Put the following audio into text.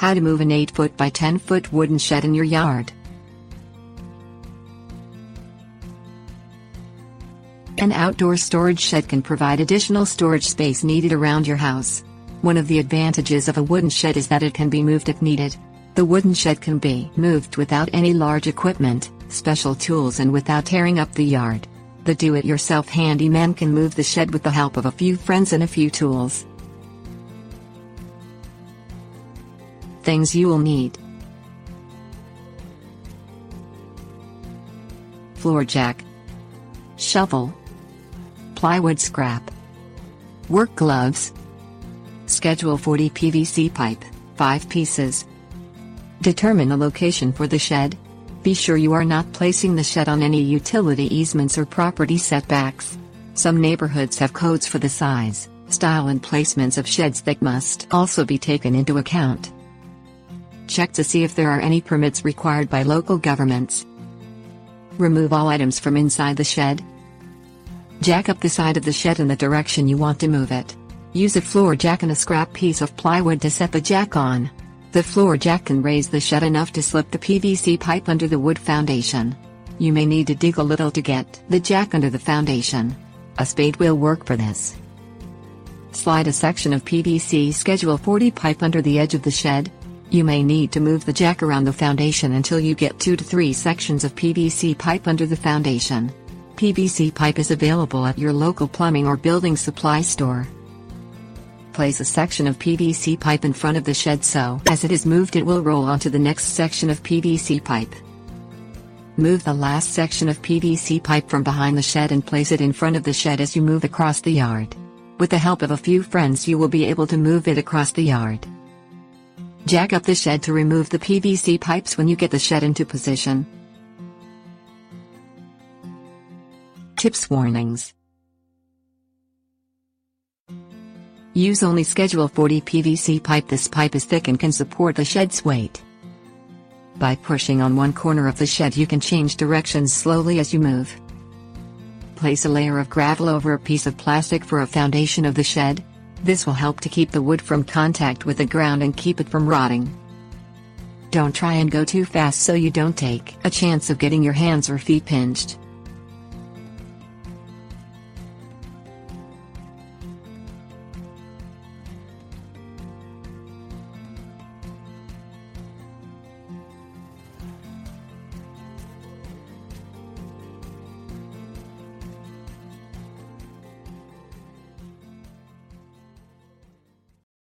How to move an 8-foot by 10-foot wooden shed in your yard. An outdoor storage shed can provide additional storage space needed around your house. One of the advantages of a wooden shed is that it can be moved if needed. The wooden shed can be moved without any large equipment, special tools, and without tearing up the yard. The do-it-yourself handyman can move the shed with the help of a few friends and a few tools. Things you will need: floor jack, shovel, plywood scrap, work gloves, Schedule 40 PVC pipe, 5 pieces. Determine the location for the shed. Be sure you are not placing the shed on any utility easements or property setbacks. Some neighborhoods have codes for the size, style, and placements of sheds that must also be taken into account. Check to see if there are any permits required by local governments. Remove all items from inside the shed. Jack up the side of the shed in the direction you want to move it. Use a floor jack and a scrap piece of plywood to set the jack on. The floor jack can raise the shed enough to slip the PVC pipe under the wood foundation. You may need to dig a little to get the jack under the foundation. A spade will work for this. Slide a section of PVC Schedule 40 pipe under the edge of the shed. You may need to move the jack around the foundation until you get 2 to 3 sections of PVC pipe under the foundation. PVC pipe is available at your local plumbing or building supply store. Place a section of PVC pipe in front of the shed so as it is moved it will roll onto the next section of PVC pipe. Move the last section of PVC pipe from behind the shed and place it in front of the shed as you move across the yard. With the help of a few friends you will be able to move it across the yard. Jack up the shed to remove the PVC pipes when you get the shed into position. Tips: warnings. Use only Schedule 40 PVC pipe. This pipe is thick and can support the shed's weight. By pushing on one corner of the shed you can change directions slowly as you move. Place a layer of gravel over a piece of plastic for a foundation of the shed. This will help to keep the wood from contact with the ground and keep it from rotting. Don't try and go too fast so you don't take a chance of getting your hands or feet pinched.